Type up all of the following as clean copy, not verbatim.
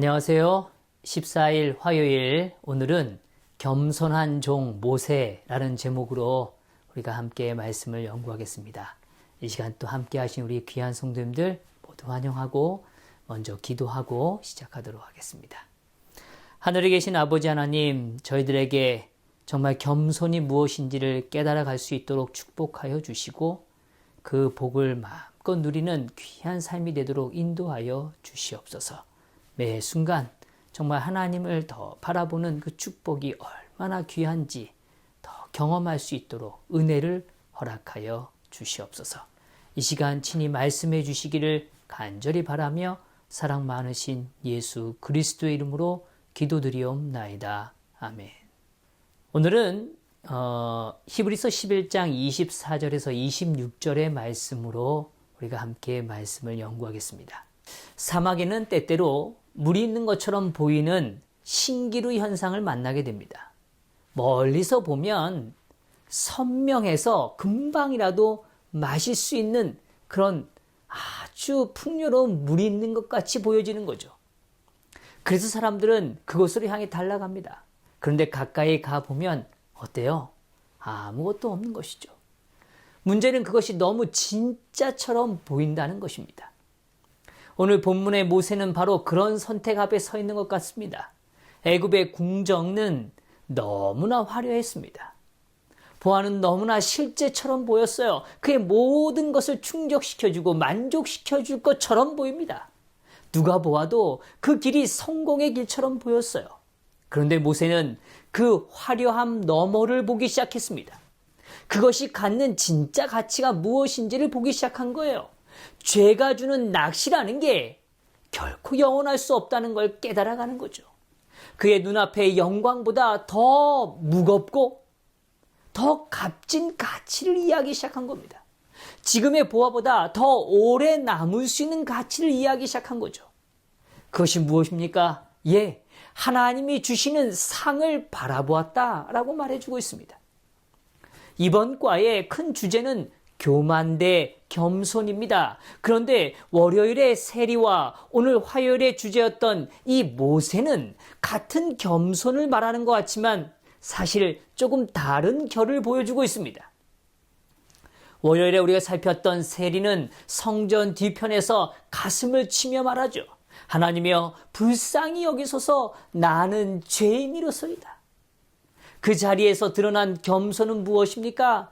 안녕하세요. 14일 화요일, 오늘은 겸손한 종 모세라는 제목으로 우리가 함께 말씀을 연구하겠습니다. 이 시간 또 함께 하신 우리 귀한 성도님들 모두 환영하고 먼저 기도하고 시작하도록 하겠습니다. 하늘에 계신 아버지 하나님, 저희들에게 정말 겸손이 무엇인지를 깨달아 갈 수 있도록 축복하여 주시고 그 복을 마음껏 누리는 귀한 삶이 되도록 인도하여 주시옵소서. 매 순간 정말 하나님을 더 바라보는 그 축복이 얼마나 귀한지 더 경험할 수 있도록 은혜를 허락하여 주시옵소서. 이 시간 친히 말씀해 주시기를 간절히 바라며 사랑 많으신 예수 그리스도의 이름으로 기도드리옵나이다. 아멘. 오늘은 히브리서 11장 24절에서 26절의 말씀으로 우리가 함께 말씀을 연구하겠습니다. 사막에는 때때로 물이 있는 것처럼 보이는 신기루 현상을 만나게 됩니다. 멀리서 보면 선명해서 금방이라도 마실 수 있는 그런 아주 풍요로운 물이 있는 것 같이 보여지는 거죠. 그래서 사람들은 그곳으로 향해 달려갑니다. 그런데 가까이 가보면 어때요? 아무것도 없는 것이죠. 문제는 그것이 너무 진짜처럼 보인다는 것입니다. 오늘 본문의 모세는 바로 그런 선택 앞에 서 있는 것 같습니다. 애굽의 궁정은 너무나 화려했습니다. 보아는 너무나 실제처럼 보였어요. 그의 모든 것을 충족시켜주고 만족시켜줄 것처럼 보입니다. 누가 보아도 그 길이 성공의 길처럼 보였어요. 그런데 모세는 그 화려함 너머를 보기 시작했습니다. 그것이 갖는 진짜 가치가 무엇인지를 보기 시작한 거예요. 죄가 주는 낚시라는 게 결코 영원할 수 없다는 걸 깨달아가는 거죠. 그의 눈앞의 영광보다 더 무겁고 더 값진 가치를 이해하기 시작한 겁니다. 지금의 보아보다 더 오래 남을 수 있는 가치를 이해하기 시작한 거죠. 그것이 무엇입니까? 하나님이 주시는 상을 바라보았다라고 말해주고 있습니다. 이번 과의 큰 주제는 교만 대 겸손입니다. 그런데 월요일의 세리와 오늘 화요일의 주제였던 이 모세는 같은 겸손을 말하는 것 같지만 사실 조금 다른 결을 보여주고 있습니다. 월요일에 우리가 살폈던 세리는 성전 뒤편에서 가슴을 치며 말하죠. 하나님이여 불쌍히 여기소서 나는 죄인이로소이다. 그 자리에서 드러난 겸손은 무엇입니까?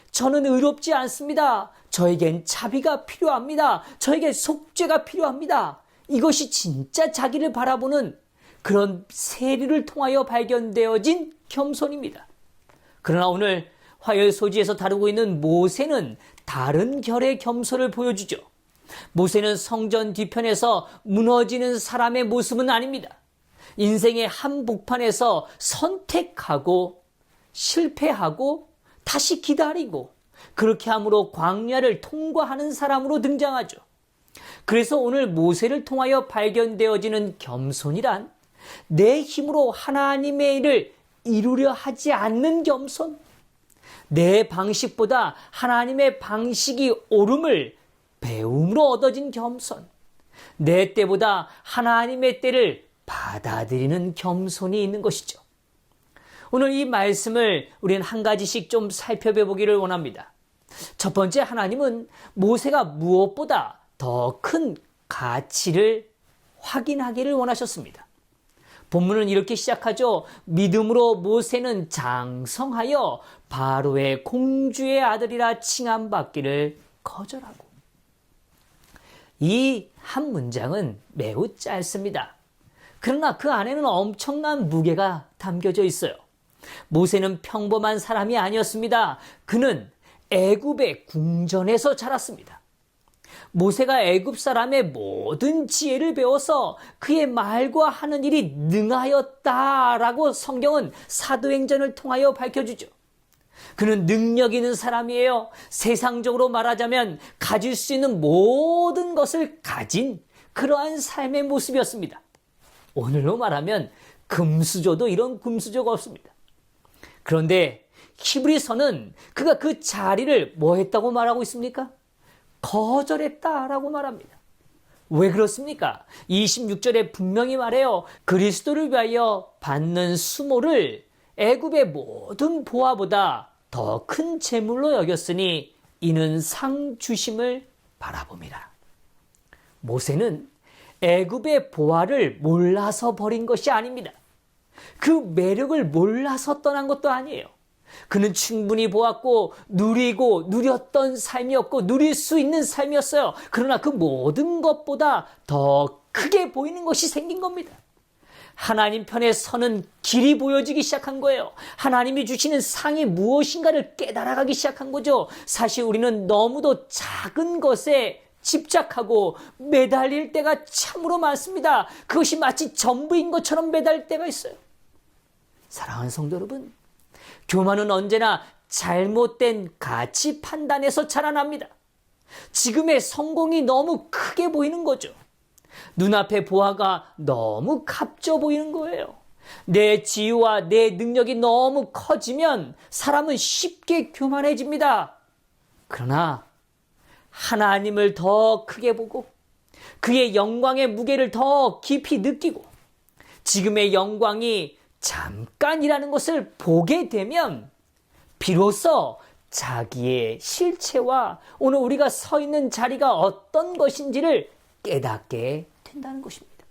저는 의롭지 않습니다. 저에겐 자비가 필요합니다. 저에겐 속죄가 필요합니다. 이것이 진짜 자기를 바라보는 그런 세리를 통하여 발견되어진 겸손입니다. 그러나 오늘 화요일 소지에서 다루고 있는 모세는 다른 결의 겸손을 보여주죠. 모세는 성전 뒤편에서 무너지는 사람의 모습은 아닙니다. 인생의 한복판에서 선택하고 실패하고 다시 기다리고 그렇게 함으로 광야를 통과하는 사람으로 등장하죠. 그래서 오늘 모세를 통하여 발견되어지는 겸손이란 내 힘으로 하나님의 일을 이루려 하지 않는 겸손, 내 방식보다 하나님의 방식이 옳음을 배움으로 얻어진 겸손, 내 때보다 하나님의 때를 받아들이는 겸손이 있는 것이죠. 오늘 이 말씀을 우리는 한 가지씩 좀 살펴보기를 원합니다. 첫 번째, 하나님은 모세가 무엇보다 더 큰 가치를 확인하기를 원하셨습니다. 본문은 이렇게 시작하죠. 믿음으로 모세는 장성하여 바로의 공주의 아들이라 칭함받기를 거절하고. 이 한 문장은 매우 짧습니다. 그러나 그 안에는 엄청난 무게가 담겨져 있어요. 모세는 평범한 사람이 아니었습니다. 그는 애굽의 궁전에서 자랐습니다. 모세가 애굽 사람의 모든 지혜를 배워서 그의 말과 하는 일이 능하였다라고 성경은 사도행전을 통하여 밝혀주죠. 그는 능력 있는 사람이에요. 세상적으로 말하자면 가질 수 있는 모든 것을 가진 그러한 삶의 모습이었습니다. 오늘로 말하면 금수저도 이런 금수저가 없습니다. 그런데 히브리서는 그가 그 자리를 뭐 했다고 말하고 있습니까? 거절했다라고 말합니다. 왜 그렇습니까? 26절에 분명히 말해요. 그리스도를 위하여 받는 수모를 애굽의 모든 보화보다 더 큰 재물로 여겼으니 이는 상 주심을 바라봅니다. 모세는 애굽의 보화를 몰라서 버린 것이 아닙니다. 그 매력을 몰라서 떠난 것도 아니에요. 그는 충분히 보았고 누리고 누렸던 삶이었고 누릴 수 있는 삶이었어요. 그러나 그 모든 것보다 더 크게 보이는 것이 생긴 겁니다. 하나님 편에 서는 길이 보여지기 시작한 거예요. 하나님이 주시는 상이 무엇인가를 깨달아가기 시작한 거죠. 사실 우리는 너무도 작은 것에 집착하고 매달릴 때가 참으로 많습니다. 그것이 마치 전부인 것처럼 매달릴 때가 있어요. 사랑하는 성도 여러분, 교만은 언제나 잘못된 가치 판단에서 자라납니다. 지금의 성공이 너무 크게 보이는 거죠. 눈앞의 보화가 너무 값져 보이는 거예요. 내 지위와 내 능력이 너무 커지면 사람은 쉽게 교만해집니다. 그러나 하나님을 더 크게 보고 그의 영광의 무게를 더 깊이 느끼고 지금의 영광이 잠깐이라는 것을 보게 되면 비로소 자기의 실체와 오늘 우리가 서 있는 자리가 어떤 것인지를 깨닫게 된다는 것입니다.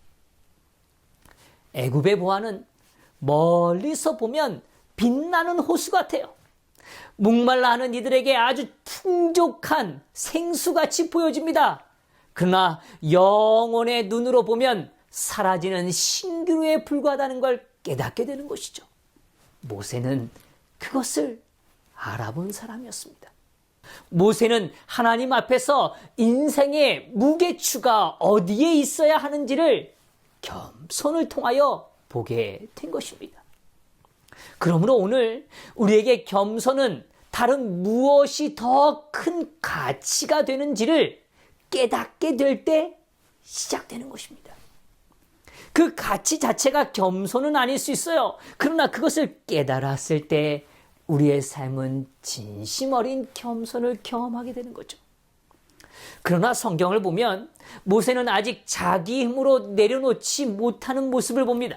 애굽의 보화는 멀리서 보면 빛나는 호수 같아요. 목말라 하는 이들에게 아주 풍족한 생수같이 보여집니다. 그러나 영혼의 눈으로 보면 사라지는 신기루에 불과하다는 걸 깨닫게 되는 것이죠. 모세는 그것을 알아본 사람이었습니다. 모세는 하나님 앞에서 인생의 무게추가 어디에 있어야 하는지를 겸손을 통하여 보게 된 것입니다. 그러므로 오늘 우리에게 겸손은 다른 무엇이 더 큰 가치가 되는지를 깨닫게 될 때 시작되는 것입니다. 그 가치 자체가 겸손은 아닐 수 있어요. 그러나 그것을 깨달았을 때 우리의 삶은 진심 어린 겸손을 경험하게 되는 거죠. 그러나 성경을 보면 모세는 아직 자기 힘으로 내려놓지 못하는 모습을 봅니다.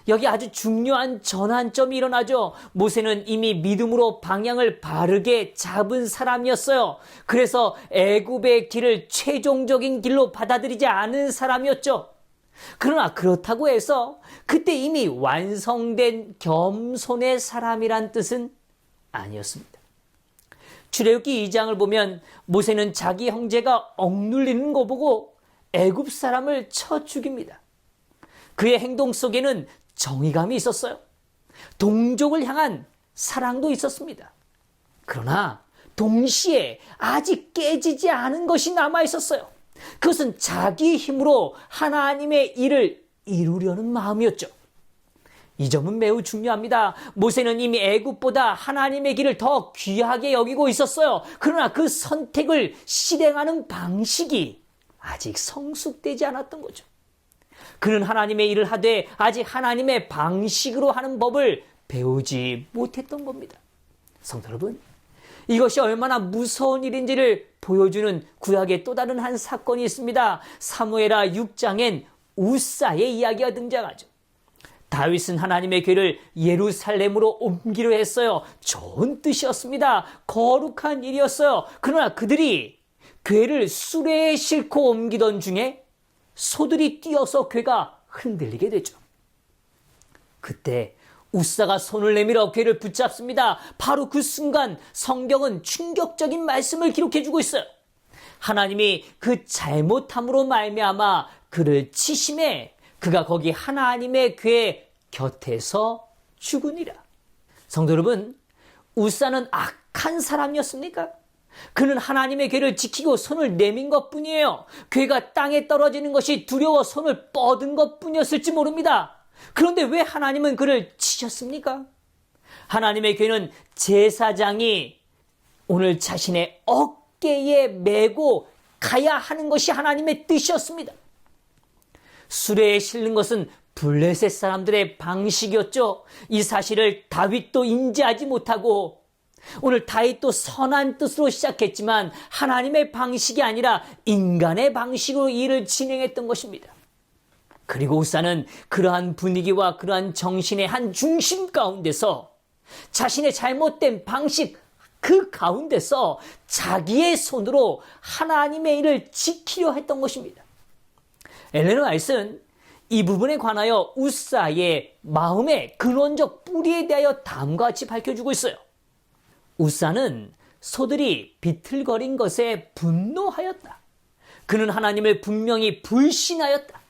여기 아주 중요한 전환점이 일어나죠. 모세는 이미 믿음으로 방향을 바르게 잡은 사람이었어요. 그래서 애굽의 길을 최종적인 길로 받아들이지 않은 사람이었죠. 그러나 그렇다고 해서 그때 이미 완성된 겸손의 사람이란 뜻은 아니었습니다. 출애굽기 2장을 보면 모세는 자기 형제가 억눌리는 거 보고 애굽 사람을 쳐 죽입니다. 그의 행동 속에는 정의감이 있었어요. 동족을 향한 사랑도 있었습니다. 그러나 동시에 아직 깨지지 않은 것이 남아 있었어요. 그것은 자기 힘으로 하나님의 일을 이루려는 마음이었죠. 이 점은 매우 중요합니다. 모세는 이미 애굽보다 하나님의 길을 더 귀하게 여기고 있었어요. 그러나 그 선택을 실행하는 방식이 아직 성숙되지 않았던 거죠. 그는 하나님의 일을 하되 아직 하나님의 방식으로 하는 법을 배우지 못했던 겁니다. 성도 여러분, 이것이 얼마나 무서운 일인지를 보여주는 구약의 또 다른 한 사건이 있습니다. 사무엘하 6장엔 우사의 이야기가 등장하죠. 다윗은 하나님의 궤를 예루살렘으로 옮기려 했어요. 좋은 뜻이었습니다. 거룩한 일이었어요. 그러나 그들이 궤를 수레에 싣고 옮기던 중에 소들이 뛰어서 궤가 흔들리게 되죠. 그때 우사가 손을 내밀어 궤를 붙잡습니다. 바로 그 순간 성경은 충격적인 말씀을 기록해주고 있어요. 하나님이 그 잘못함으로 말미암아 그를 치심해 그가 거기 하나님의 궤 곁에서 죽으니라. 성도 여러분, 우사는 악한 사람이었습니까? 그는 하나님의 궤를 지키고 손을 내민 것뿐이에요. 궤가 땅에 떨어지는 것이 두려워 손을 뻗은 것뿐이었을지 모릅니다. 그런데 왜 하나님은 그를 치셨습니까? 하나님의 궤는 제사장이 오늘 자신의 어깨에 메고 가야 하는 것이 하나님의 뜻이었습니다. 수레에 실는 것은 블레셋 사람들의 방식이었죠. 이 사실을 다윗도 인지하지 못하고 오늘 다윗도 선한 뜻으로 시작했지만 하나님의 방식이 아니라 인간의 방식으로 일을 진행했던 것입니다. 그리고 우사는 그러한 분위기와 그러한 정신의 한 중심 가운데서 자신의 잘못된 방식 그 가운데서 자기의 손으로 하나님의 일을 지키려 했던 것입니다. 엘렌 화이트는 이 부분에 관하여 우사의 마음의 근원적 뿌리에 대하여 다음과 같이 밝혀주고 있어요. 우사는 소들이 비틀거린 것에 분노하였다. 그는 하나님을 분명히 불신하였다.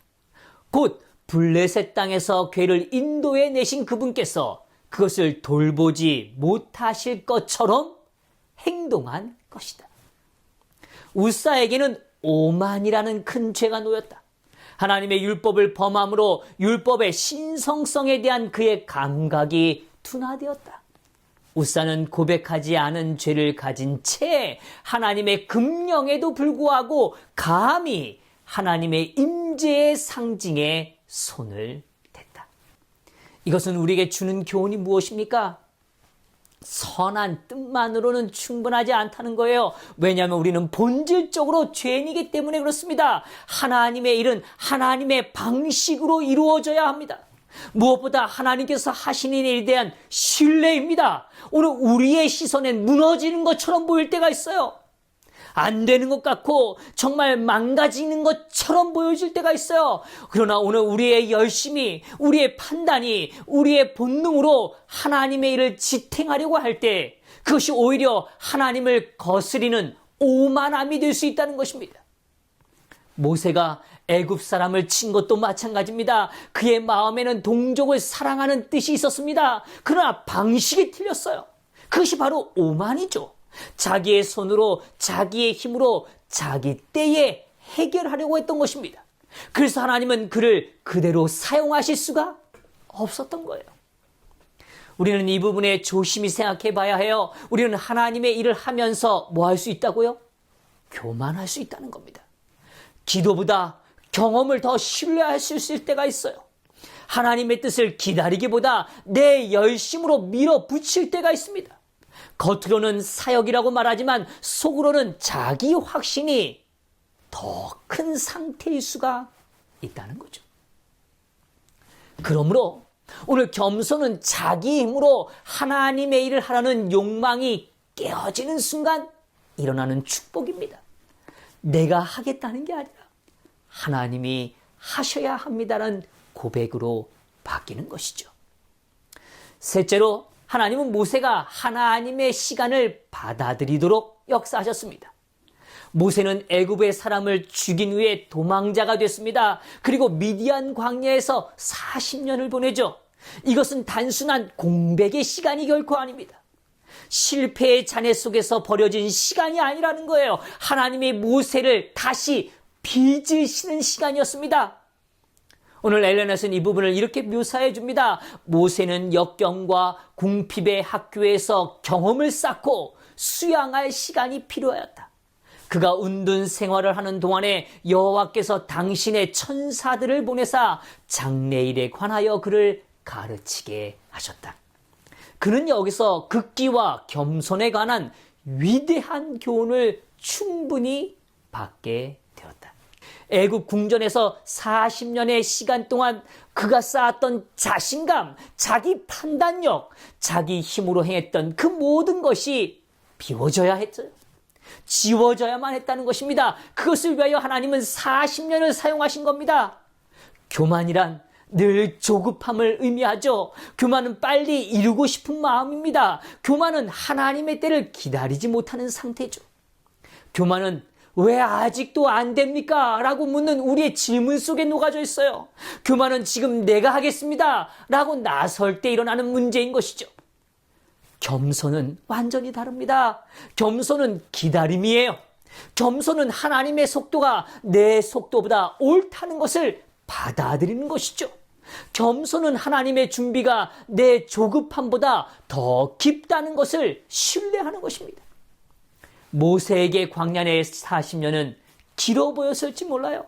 곧 블레셋 땅에서 괴를 인도해 내신 그분께서 그것을 돌보지 못하실 것처럼 행동한 것이다. 우사에게는 오만이라는 큰 죄가 놓였다. 하나님의 율법을 범함으로 율법의 신성성에 대한 그의 감각이 둔화되었다. 우사는 고백하지 않은 죄를 가진 채 하나님의 금령에도 불구하고 감히 하나님의 임재의 상징에 손을 댔다. 이것은 우리에게 주는 교훈이 무엇입니까? 선한 뜻만으로는 충분하지 않다는 거예요. 왜냐하면 우리는 본질적으로 죄인이기 때문에 그렇습니다. 하나님의 일은 하나님의 방식으로 이루어져야 합니다. 무엇보다 하나님께서 하시는 일에 대한 신뢰입니다. 오늘 우리의 시선엔 무너지는 것처럼 보일 때가 있어요. 안 되는 것 같고 정말 망가지는 것처럼 보여질 때가 있어요. 그러나 오늘 우리의 열심이, 우리의 판단이, 우리의 본능으로 하나님의 일을 지탱하려고 할 때 그것이 오히려 하나님을 거스리는 오만함이 될 수 있다는 것입니다. 모세가 애굽 사람을 친 것도 마찬가지입니다. 그의 마음에는 동족을 사랑하는 뜻이 있었습니다. 그러나 방식이 틀렸어요. 그것이 바로 오만이죠. 자기의 손으로, 자기의 힘으로, 자기 때에 해결하려고 했던 것입니다. 그래서 하나님은 그를 그대로 사용하실 수가 없었던 거예요. 우리는 이 부분에 조심히 생각해 봐야 해요. 우리는 하나님의 일을 하면서 뭐 할 수 있다고요? 교만할 수 있다는 겁니다. 기도보다 경험을 더 신뢰할 수 있을 때가 있어요. 하나님의 뜻을 기다리기보다 내 열심으로 밀어붙일 때가 있습니다. 겉으로는 사역이라고 말하지만 속으로는 자기 확신이 더 큰 상태일 수가 있다는 거죠. 그러므로 오늘 겸손은 자기 힘으로 하나님의 일을 하라는 욕망이 깨어지는 순간 일어나는 축복입니다. 내가 하겠다는 게 아니라 하나님이 하셔야 합니다라는 고백으로 바뀌는 것이죠. 셋째로 하나님은 모세가 하나님의 시간을 받아들이도록 역사하셨습니다. 모세는 애굽의 사람을 죽인 후에 도망자가 됐습니다. 그리고 미디안 광야에서 40년을 보내죠. 이것은 단순한 공백의 시간이 결코 아닙니다. 실패의 잔해 속에서 버려진 시간이 아니라는 거예요. 하나님이 모세를 다시 빚으시는 시간이었습니다. 오늘 엘렌에서는 이 부분을 이렇게 묘사해 줍니다. 모세는 역경과 궁핍의 학교에서 경험을 쌓고 수양할 시간이 필요하였다. 그가 운둔 생활을 하는 동안에 여호와께서 당신의 천사들을 보내사 장래일에 관하여 그를 가르치게 하셨다. 그는 여기서 극기와 겸손에 관한 위대한 교훈을 충분히 받게 되었다. 애굽 궁전에서 40년의 시간 동안 그가 쌓았던 자신감, 자기 판단력, 자기 힘으로 행했던 그 모든 것이 비워져야 했어요. 지워져야만 했다는 것입니다. 그것을 위하여 하나님은 40년을 사용하신 겁니다. 교만이란 늘 조급함을 의미하죠. 교만은 빨리 이루고 싶은 마음입니다. 교만은 하나님의 때를 기다리지 못하는 상태죠. 교만은 왜 아직도 안 됩니까? 라고 묻는 우리의 질문 속에 녹아져 있어요. 교만은 지금 내가 하겠습니다. 라고 나설 때 일어나는 문제인 것이죠. 겸손은 완전히 다릅니다. 겸손은 기다림이에요. 겸손은 하나님의 속도가 내 속도보다 옳다는 것을 받아들이는 것이죠. 겸손은 하나님의 준비가 내 조급함보다 더 깊다는 것을 신뢰하는 것입니다. 모세에게 광야의 40년은 길어 보였을지 몰라요.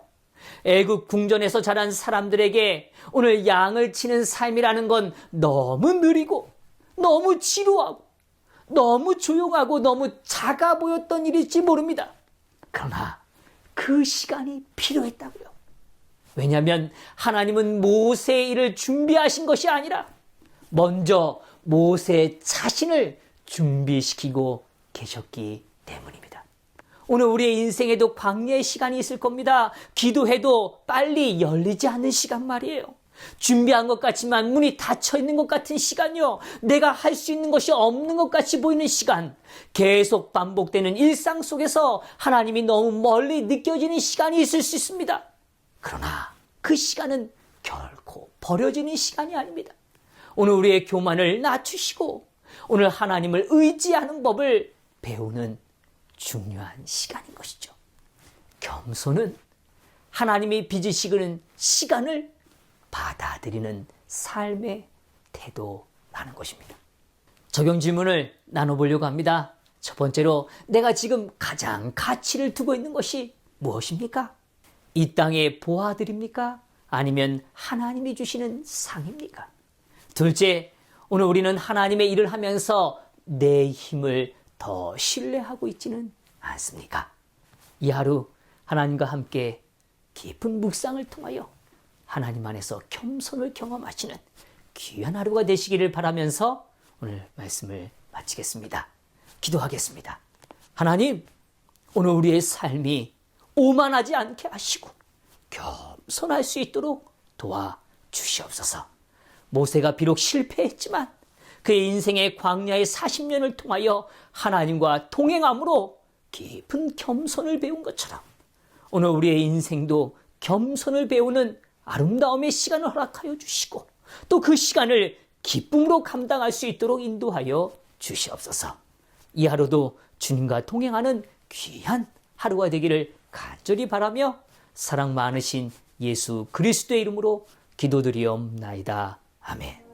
애굽 궁전에서 자란 사람들에게 오늘 양을 치는 삶이라는 건 너무 느리고 너무 지루하고 너무 조용하고 너무 작아 보였던 일일지 모릅니다. 그러나 그 시간이 필요했다고요. 왜냐하면 하나님은 모세의 일을 준비하신 것이 아니라 먼저 모세 자신을 준비시키고 계셨기 때문입니다. 오늘 우리의 인생에도 광야의 시간이 있을 겁니다. 기도해도 빨리 열리지 않는 시간 말이에요. 준비한 것 같지만 문이 닫혀 있는 것 같은 시간이요. 내가 할 수 있는 것이 없는 것 같이 보이는 시간. 계속 반복되는 일상 속에서 하나님이 너무 멀리 느껴지는 시간이 있을 수 있습니다. 그러나 그 시간은 결코 버려지는 시간이 아닙니다. 오늘 우리의 교만을 낮추시고 오늘 하나님을 의지하는 법을 배우는 중요한 시간인 것이죠. 겸손은 하나님이 빚으시는 시간을 받아들이는 삶의 태도라는 것입니다. 적용 질문을 나눠보려고 합니다. 첫 번째로, 내가 지금 가장 가치를 두고 있는 것이 무엇입니까? 이 땅의 보아들입니까? 아니면 하나님이 주시는 상입니까? 둘째, 오늘 우리는 하나님의 일을 하면서 내 힘을 더 신뢰하고 있지는 않습니까? 이 하루 하나님과 함께 깊은 묵상을 통하여 하나님 안에서 겸손을 경험하시는 귀한 하루가 되시기를 바라면서 오늘 말씀을 마치겠습니다. 기도하겠습니다. 하나님, 오늘 우리의 삶이 오만하지 않게 하시고 겸손할 수 있도록 도와주시옵소서. 모세가 비록 실패했지만 그의 인생의 광야의 40년을 통하여 하나님과 동행함으로 깊은 겸손을 배운 것처럼 오늘 우리의 인생도 겸손을 배우는 아름다움의 시간을 허락하여 주시고 또 그 시간을 기쁨으로 감당할 수 있도록 인도하여 주시옵소서. 이 하루도 주님과 동행하는 귀한 하루가 되기를 간절히 바라며 사랑 많으신 예수 그리스도의 이름으로 기도드리옵나이다. 아멘.